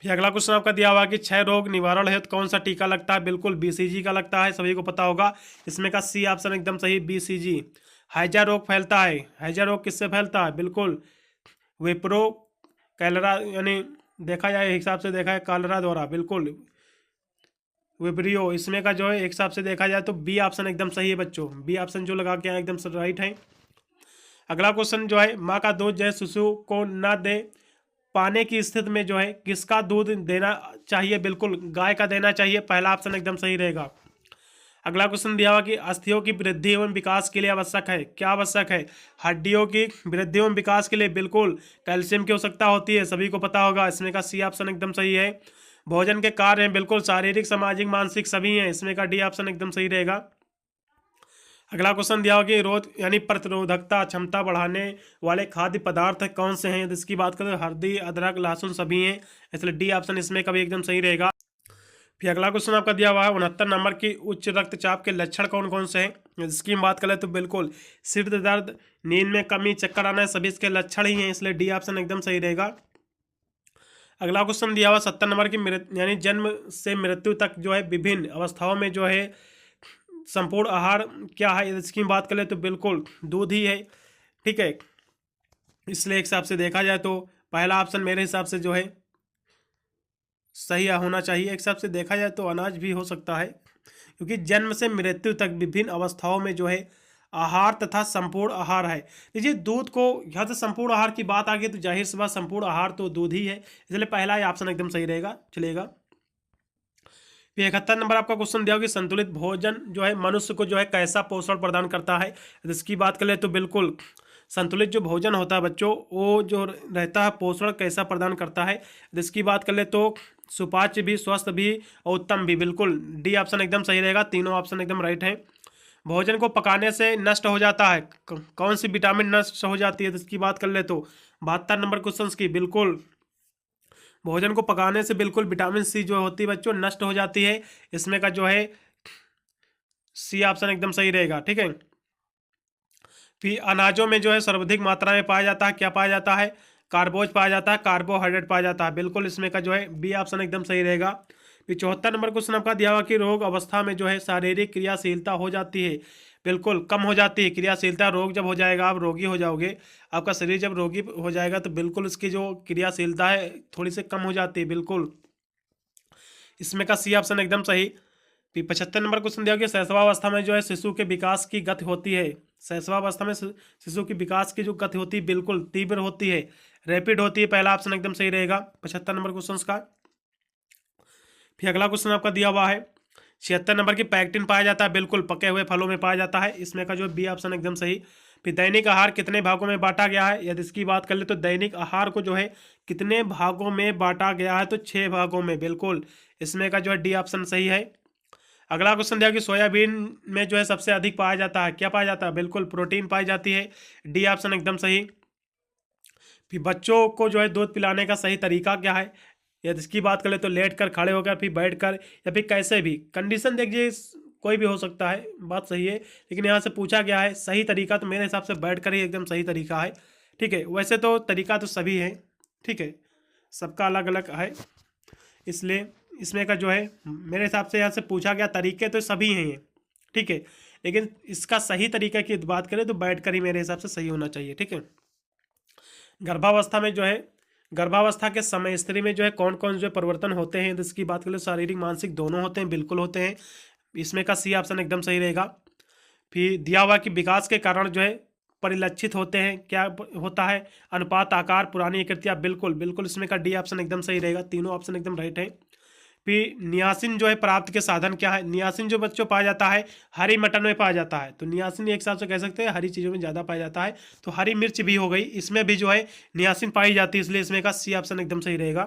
Speaker 1: फिर अगला क्वेश्चन आपका दिया हुआ कि क्षय रोग निवारण हेतु कौन सा टीका लगता है, बिल्कुल बीसीजी का लगता है, सभी को पता होगा, इसमें का सी ऑप्शन एकदम सही, बीसीजी। हैजा रोग फैलता है, हैजा रोग किससे फैलता है, बिल्कुल विप्रो कैलरा यानी देखा जाए एक हिसाब से देखा है कालरा द्वारा, बिल्कुल विब्रियो, इसमें का जो है एक हिसाब से देखा जाए तो बी ऑप्शन एकदम सही है बच्चों, बी ऑप्शन जो लगा के एकदम राइट है। अगला क्वेश्चन जो है, माँ का दूध जो है शिशु को न दे पाने की स्थिति में जो है किसका दूध देना चाहिए, बिल्कुल गाय का देना चाहिए, पहला ऑप्शन एकदम सही रहेगा। अगला क्वेश्चन दिया हुआ कि अस्थियों की वृद्धि एवं विकास के लिए आवश्यक है, क्या आवश्यक है, हड्डियों की वृद्धि एवं विकास के लिए बिल्कुल कैल्शियम की आवश्यकता होती है, सभी को पता होगा, इसमें का सी ऑप्शन एकदम सही है। भोजन के कार्य हैं, बिल्कुल शारीरिक, सामाजिक, मानसिक सभी हैं, इसमें का डी ऑप्शन एकदम सही रहेगा। अगला क्वेश्चन दिया होगा कि रोग यानी प्रतिरोधकता क्षमता बढ़ाने वाले खाद्य पदार्थ कौन से हैं, इसकी बात करें हल्दी, अदरक, लहसुन सभी हैं, इसलिए डी ऑप्शन इसमें कभी एकदम सही रहेगा। फिर अगला क्वेश्चन आपका दिया हुआ है 69 नंबर की, उच्च रक्तचाप के लक्षण कौन कौन से हैं, इसकी हम बात करें तो बिल्कुल सिर दर्द, नींद में कमी, चक्कर आना, सभी इसके लक्षण ही हैं, इसलिए डी ऑप्शन एकदम सही रहेगा। अगला क्वेश्चन दिया हुआ 70 नंबर की, यानी जन्म से मृत्यु तक जो है विभिन्न अवस्थाओं में जो है संपूर्ण आहार क्या है, इसकी बात करें तो बिल्कुल दूध ही है, ठीक है, इसलिए एक हिसाब से देखा जाए तो पहला ऑप्शन मेरे हिसाब से जो है सही होना चाहिए, एक हिसाब से देखा जाए तो अनाज भी हो सकता है, क्योंकि जन्म से मृत्यु तक विभिन्न अवस्थाओं में जो है आहार तथा संपूर्ण आहार है। देखिए दूध को यहाँ से संपूर्ण आहार की बात आ गई तो जाहिर सी बात संपूर्ण आहार तो दूध ही है, इसलिए पहला ही ऑप्शन एकदम सही रहेगा, चलेगा। फिर 71 नंबर आपका क्वेश्चन दिया होगा कि संतुलित भोजन जो है मनुष्य को जो है कैसा पोषण प्रदान करता है, इसकी बात करें तो बिल्कुल संतुलित जो भोजन होता है बच्चों वो जो रहता है पोषण कैसा प्रदान करता है, इसकी बात कर ले तो सुपाच्य भी, स्वस्थ भी और उत्तम भी, बिल्कुल डी ऑप्शन एकदम सही रहेगा, तीनों ऑप्शन एकदम राइट है। भोजन को पकाने से नष्ट हो जाता है, कौन सी विटामिन नष्ट हो जाती है, इसकी बात कर ले तो 72 नंबर क्वेश्चन की, बिल्कुल भोजन को पकाने से बिल्कुल विटामिन सी जो होती है बच्चों नष्ट हो जाती है, इसमें का जो है सी ऑप्शन एकदम सही रहेगा, ठीक है। फिर अनाजों में जो है सर्वाधिक मात्रा में पाया जाता है, क्या पाया जाता है, कार्बोज पाया जाता है, कार्बोहाइड्रेट पाया जाता है, बिल्कुल इसमें का जो है बी ऑप्शन एकदम सही रहेगा। फिर 74 नंबर क्वेश्चन आपका दिया हुआ कि रोग अवस्था में जो है शारीरिक क्रियाशीलता हो जाती है, बिल्कुल कम हो जाती है क्रियाशीलता, रोग जब हो जाएगा आप रोगी हो जाओगे, आपका शरीर जब रोगी हो जाएगा तो बिल्कुल इसकी जो क्रियाशीलता है थोड़ी सी कम हो जाती है, बिल्कुल इसमें का सी ऑप्शन एकदम सही। फिर 75 नंबर क्वेश्चन दिया गया शैशवावस्था में जो है शिशु के विकास की गति होती है, शैशवावस्था में शिशु की विकास की जो गति होती है बिल्कुल तीव्र होती है, रैपिड होती है, पहला ऑप्शन एकदम सही रहेगा 75 नंबर क्वेश्चन का। फिर अगला क्वेश्चन आपका दिया हुआ है 76 नंबर की, पैक्टिन पाया जाता है, बिल्कुल पके हुए फलों में पाया जाता है, इसमें का जो बी ऑप्शन एकदम सही। फिर दैनिक आहार कितने भागों में बांटा गया है, यदि इसकी बात कर ले तो दैनिक आहार को जो है कितने भागों में बांटा गया है, तो 6 भागों में, बिल्कुल इसमें का जो है डी ऑप्शन सही है। अगला क्वेश्चन दिया कि सोयाबीन में जो है सबसे अधिक पाया जाता है, क्या पाया जाता है, बिल्कुल प्रोटीन पाई जाती है, डी ऑप्शन एकदम सही। फिर बच्चों को जो है दूध पिलाने का सही तरीका क्या है, या इसकी बात करें तो लेट कर, खड़े होकर, फिर बैठ कर, या फिर कैसे भी कंडीशन देखिए कोई भी हो सकता है, बात सही है। लेकिन यहाँ से पूछा गया है सही तरीका, तो मेरे हिसाब से बैठ कर ही एकदम सही तरीका है। ठीक है, वैसे तो तरीका तो सभी है, ठीक है, सबका अलग अलग है, इसलिए इसमें का जो है मेरे हिसाब से यहाँ से पूछा गया तरीके तो सभी हैं ये, ठीक है, लेकिन इसका सही तरीका की बात करें तो बैठ कर ही मेरे हिसाब से सही होना चाहिए। ठीक है, गर्भावस्था में जो है, गर्भावस्था के समय स्त्री में जो है कौन कौन जो परिवर्तन होते हैं, तो इसकी बात करें शारीरिक मानसिक दोनों होते हैं, बिल्कुल होते हैं, इसमें का सी ऑप्शन एकदम सही रहेगा। फिर दिया हुआ कि विकास के कारण जो है परिलक्षित होते हैं, क्या होता है, अनुपात, आकार, पुरानी आकृतियाँ, बिल्कुल बिल्कुल इसमें का डी ऑप्शन एकदम सही रहेगा, तीनों ऑप्शन एकदम राइट है। फिर नियासिन जो है प्राप्त के साधन क्या है, नियासिन जो बच्चों पाया जाता है हरी मटन में पाया जाता है, तो नियासिन एक हिसाब से कह सकते हैं हरी चीज़ों में ज़्यादा पाया जाता है, तो हरी मिर्च भी हो गई, इसमें भी जो है नियासिन पाई जाती है, इसलिए इसमें का सी ऑप्शन एकदम सही रहेगा।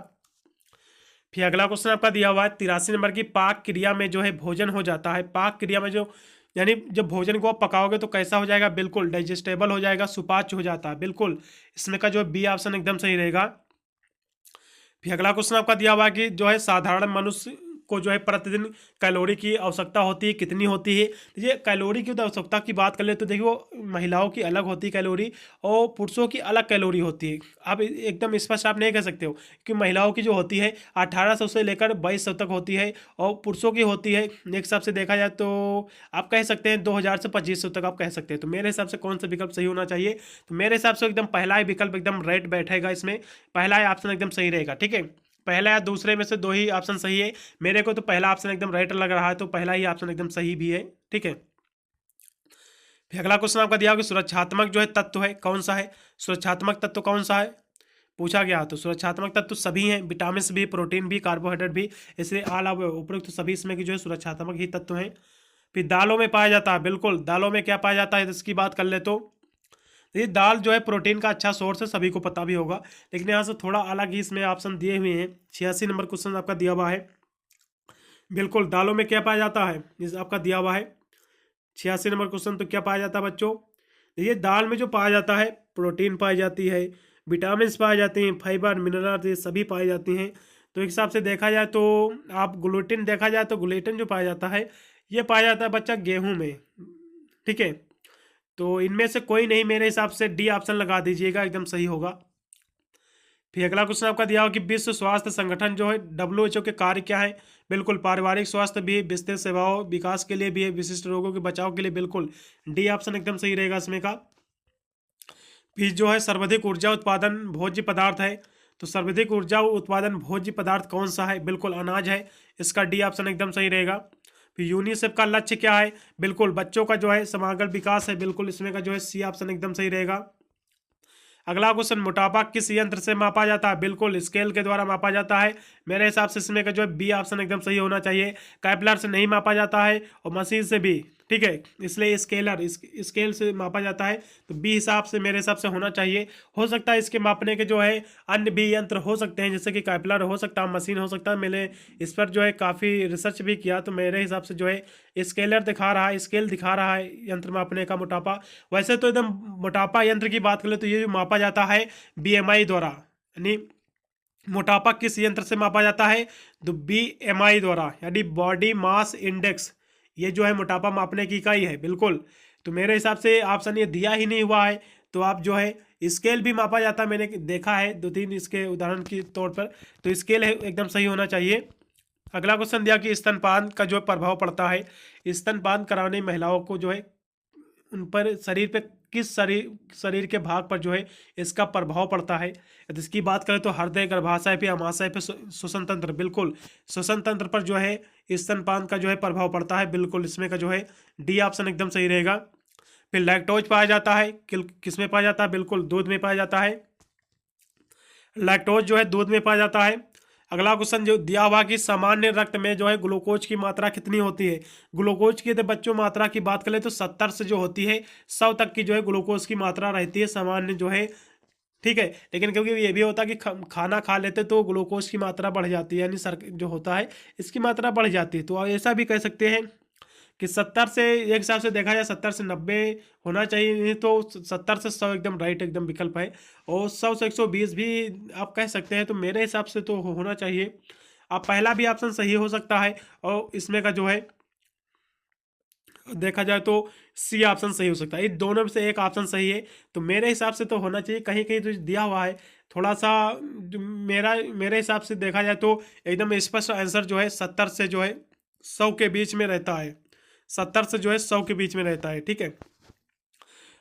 Speaker 1: फिर अगला क्वेश्चन आपका दिया हुआ है 83 नंबर की, पाक क्रिया में जो है भोजन हो जाता है, पाक क्रिया में जो यानी जब भोजन को आप पकाओगे तो कैसा हो जाएगा, बिल्कुल डाइजेस्टेबल हो जाएगा, सुपाच्य हो जाता है, बिल्कुल इसमें का जो बी ऑप्शन एकदम सही रहेगा। फिर अगला क्वेश्चन आपका दिया हुआ है कि जो है साधारण मनुष्य को जो है प्रतिदिन कैलोरी की आवश्यकता होती है, कितनी होती है। देखिए कैलोरी की आवश्यकता की बात कर ले तो देखिए वो महिलाओं की अलग होती है कैलोरी, और पुरुषों की अलग कैलोरी होती है। आप एकदम स्पष्ट आप नहीं कह सकते हो कि महिलाओं की जो होती है 1800 से लेकर 2200 तक होती है, और पुरुषों की होती है एक हिसाब से देखा जाए तो आप कह सकते हैं 2000 से 2500 तक आप कह सकते हैं। तो मेरे हिसाब से कौन सा विकल्प सही होना चाहिए, तो मेरे हिसाब से एकदम पहला ही विकल्प एकदम राइट बैठेगा, इसमें पहला ही ऑप्शन एकदम सही रहेगा। ठीक है, पहला या दूसरे में से दो ही ऑप्शन सही है, मेरे को तो पहला ऑप्शन एकदम राइट लग रहा है, तो पहला ही ऑप्शन एकदम सही भी है। ठीक है, फिर अगला क्वेश्चन आपका दिया कि सुरक्षात्मक जो है तत्व है कौन सा है, सुरक्षात्मक तत्व कौन सा है पूछा गया, तो सुरक्षात्मक तत्व सभी हैं, विटामिन भी, प्रोटीन भी, कार्बोहाइड्रेट भी, इसलिए आल उपरोक्त तो सभी इसमें की जो है सुरक्षात्मक ही तत्व हैं। फिर दालों में पाया जाता है, बिल्कुल दालों में क्या पाया जाता है, इसकी बात कर ले तो ये दाल जो है प्रोटीन का अच्छा सोर्स है, सभी को पता भी होगा, लेकिन यहाँ से थोड़ा अलग ही इसमें ऑप्शन दिए हुए हैं। 86 नंबर क्वेश्चन आपका दिया हुआ है, बिल्कुल दालों में क्या पाया जाता है, इस आपका दिया हुआ है 86 नंबर क्वेश्चन, तो क्या पाया जाता है बच्चों, ये दाल में जो पाया जाता है प्रोटीन पाई जाती है, विटामिन पाए जाते हैं, फाइबर, मिनरल, ये सभी पाए जाते हैं। तो एक हिसाब से देखा जाए तो आप ग्लूटेन देखा जाए तो ग्लूटेन जो पाया जाता है ये पाया जाता है बच्चा गेहूं में। ठीक है, तो इनमें से कोई नहीं, मेरे हिसाब से डी ऑप्शन लगा दीजिएगा, एकदम सही होगा। फिर अगला क्वेश्चन आपका दिया हो कि विश्व स्वास्थ्य संगठन जो है WHO के कार्य क्या है, बिल्कुल पारिवारिक स्वास्थ्य भी, विस्तृत सेवाओं विकास के लिए भी है, विशिष्ट रोगों के बचाव के लिए, बिल्कुल डी ऑप्शन एकदम सही रहेगा इसमें का। फिर जो है सर्वाधिक ऊर्जा उत्पादन भोज्य पदार्थ है, तो सर्वाधिक ऊर्जा उत्पादन भोज्य पदार्थ कौन सा है, बिल्कुल अनाज है, इसका डी ऑप्शन एकदम सही रहेगा। फिर यूनिसेफ का लक्ष्य क्या है, बिल्कुल बच्चों का जो है समग्र विकास है, बिल्कुल इसमें का जो है सी ऑप्शन एकदम सही रहेगा। अगला क्वेश्चन, मोटापा किस यंत्र से मापा जाता है, बिल्कुल स्केल के द्वारा मापा जाता है, मेरे हिसाब से इसमें का जो है बी ऑप्शन एकदम सही होना चाहिए। कैपलर से नहीं मापा जाता है और मशीन से भी, ठीक है, इसलिए स्केलर स्केल से मापा जाता है, तो बी हिसाब से मेरे हिसाब से होना चाहिए। हो सकता है इसके मापने के जो है अन्य भी यंत्र हो सकते हैं, जैसे कि कैपलर हो सकता है, मशीन हो सकता है, मैंने इस पर जो है काफ़ी रिसर्च भी किया, तो मेरे हिसाब से जो है स्केलर दिखा रहा है, स्केल दिखा रहा है यंत्र मापने का मोटापा। वैसे तो एकदम मोटापा यंत्र की बात करें तो ये मापा जाता है BMI द्वारा, यानी मोटापा किस यंत्र से मापा जाता है, तो BMI द्वारा, यानी बॉडी मास इंडेक्स, ये जो है मोटापा मापने की इकाई है, बिल्कुल। तो मेरे हिसाब से ऑप्शन ये दिया ही नहीं हुआ है, तो आप जो है स्केल भी मापा जाता है, मैंने देखा है 2-3 इसके उदाहरण के तौर पर, तो स्केल है एकदम सही होना चाहिए। अगला क्वेश्चन दिया कि स्तनपान का जो प्रभाव पड़ता है, स्तनपान कराने महिलाओं को जो है उन पर शरीर पे किस शरीर के भाग पर जो है इसका प्रभाव पड़ता है, यदि इसकी बात करें तो हृदय, गर्भाशय पे, अमाशय पे, श्वसन तंत्र, बिल्कुल श्वसन तंत्र पर जो है स्तनपान का जो है प्रभाव पड़ता है, बिल्कुल इसमें का जो है डी ऑप्शन एकदम सही रहेगा। फिर लैक्टोज पाया जाता है, किस में पाया जाता है, बिल्कुल दूध में पाया जाता है, लैक्टोज जो है दूध में पाया जाता है। अगला क्वेश्चन जो दिया हुआ कि सामान्य रक्त में जो है ग्लूकोज की मात्रा कितनी होती है, ग्लूकोज की तो बच्चों मात्रा की बात करें तो 70 से जो होती है 100 तक की जो है ग्लूकोज की मात्रा रहती है सामान्य जो है, ठीक है। लेकिन क्योंकि ये भी होता है कि खाना खा लेते तो ग्लूकोज की मात्रा बढ़ जाती है, यानी सर जो होता है इसकी मात्रा बढ़ जाती है, तो ऐसा भी कह सकते हैं कि 70 से एक हिसाब से देखा जाए 70 से 90 होना चाहिए, नहीं तो 70 से 100 एकदम राइट एकदम विकल्प है। और 100 से 120 भी आप कह सकते हैं, तो मेरे हिसाब से तो होना चाहिए। अब पहला भी ऑप्शन सही हो सकता है, और इसमें का जो है देखा जाए तो सी ऑप्शन सही हो सकता है। इस दोनों में से एक ऑप्शन सही है, तो मेरे हिसाब से तो होना चाहिए। कहीं कहीं तो दिया हुआ है थोड़ा सा, मेरे हिसाब से देखा जाए तो एकदम स्पष्ट आंसर जो है 70 से जो है 100 के बीच में रहता है। 70 से जो है 100 के बीच में रहता है, ठीक है।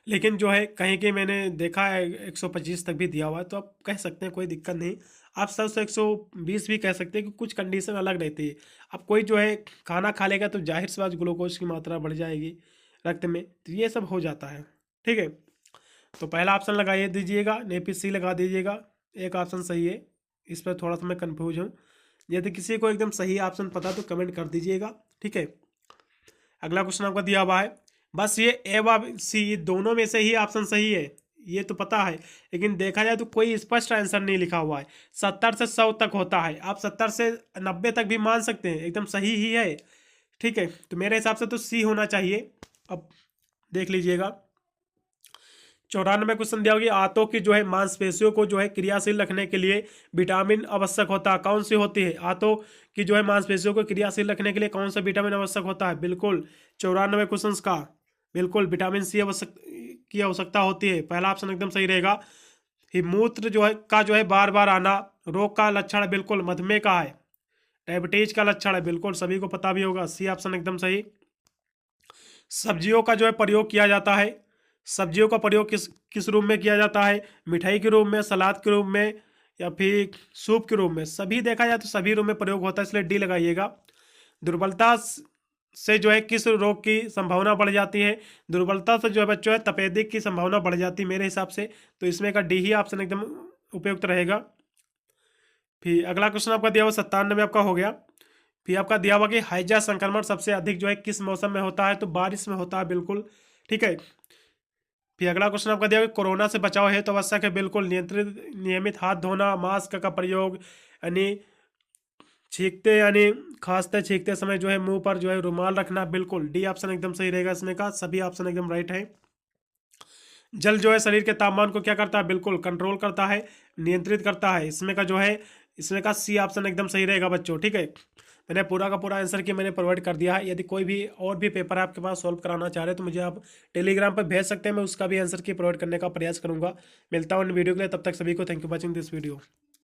Speaker 1: लेकिन जो है कहीं कहीं मैंने देखा है 125 तक भी दिया हुआ है, तो आप कह सकते हैं कोई दिक्कत नहीं। आप 100 से 120 भी कह सकते हैं कि कुछ कंडीशन अलग रहती है। अब कोई जो है खाना खा लेगा तो जाहिर सी बात ग्लूकोज की मात्रा बढ़ जाएगी रक्त में, तो ये सब हो जाता है, ठीक है। तो पहला ऑप्शन लगाइए दीजिएगा, नहीं फिर सी लगा दीजिएगा। एक ऑप्शन सही है, इस पर थोड़ा सा मैं कन्फ्यूज हूँ। यदि किसी को एकदम सही ऑप्शन पता तो कमेंट कर दीजिएगा, ठीक है। अगला क्वेश्चन आपका दिया हुआ है, बस ये ए व सी दोनों में से ही ऑप्शन सही है, ये तो पता है। लेकिन देखा जाए तो कोई स्पष्ट आंसर नहीं लिखा हुआ है। 70 से 100 तक होता है, आप 70 से 90 तक भी मान सकते हैं, एकदम सही ही है, ठीक है। तो मेरे हिसाब से तो सी होना चाहिए। अब देख लीजिएगा 94 क्वेश्चन दिया होगी, आंतों की जो है मांसपेशियों को जो है क्रियाशील रखने के लिए विटामिन आवश्यक होता है, कौन सी होती है? आंतों की जो है मांसपेशियों को क्रियाशील रखने के लिए कौन सा विटामिन आवश्यक होता है? बिल्कुल 94 क्वेश्चन का बिल्कुल विटामिन सी आवश्यक की आवश्यकता होती है। पहला ऑप्शन एकदम सही रहेगा। ही मूत्र जो है बार बार आना रोग का लक्षण है, बिल्कुल मधुमेह का है। डायबिटीज का लक्षण है, बिल्कुल सभी को पता भी होगा, सी ऑप्शन एकदम सही। सब्जियों का जो है प्रयोग किया जाता है, सब्जियों का प्रयोग किस किस रूप में किया जाता है? मिठाई के रूप में, सलाद के रूप में, या फिर सूप के रूप में? सभी देखा जाए तो सभी रूप में प्रयोग होता है, इसलिए डी लगाइएगा। दुर्बलता से जो है किस रोग की संभावना बढ़ जाती है? दुर्बलता से जो है बच्चों है तपेदिक की संभावना बढ़ जाती है मेरे हिसाब से, तो इसमें का डी ही ऑप्शन एकदम उपयुक्त रहेगा। फिर अगला क्वेश्चन आपका दिया हुआ 97 आपका हो गया। फिर आपका दिया हुआ कि हैजा संक्रमण सबसे अधिक जो है किस मौसम में होता है? तो बारिश में होता है, बिल्कुल ठीक है। फिर अगला क्वेश्चन आपका दिया कोरोना से बचाव है तो आवश्यक है, बिल्कुल नियमित हाथ धोना, मास्क का प्रयोग, यानी छींकते यानी खांसते छींकते समय जो है मुंह पर जो है रुमाल रखना, बिल्कुल डी ऑप्शन एकदम सही रहेगा इसमें का, सभी ऑप्शन एकदम राइट है। जल जो है शरीर के तापमान को क्या करता है? बिल्कुल कंट्रोल करता है, नियंत्रित करता है, इसमें का जो है इसमें का सी ऑप्शन एकदम सही रहेगा बच्चों, ठीक है। मैंने पूरा का पूरा आंसर की मैंने प्रोवाइड कर दिया है। यदि कोई भी और भी पेपर आपके पास सॉल्व कराना चाह रहे हैं तो मुझे आप टेलीग्राम पर भेज सकते हैं, मैं उसका भी आंसर की प्रोवाइड करने का प्रयास करूंगा। मिलता हूँ इन वीडियो के लिए, तब तक सभी को thank you watching this video.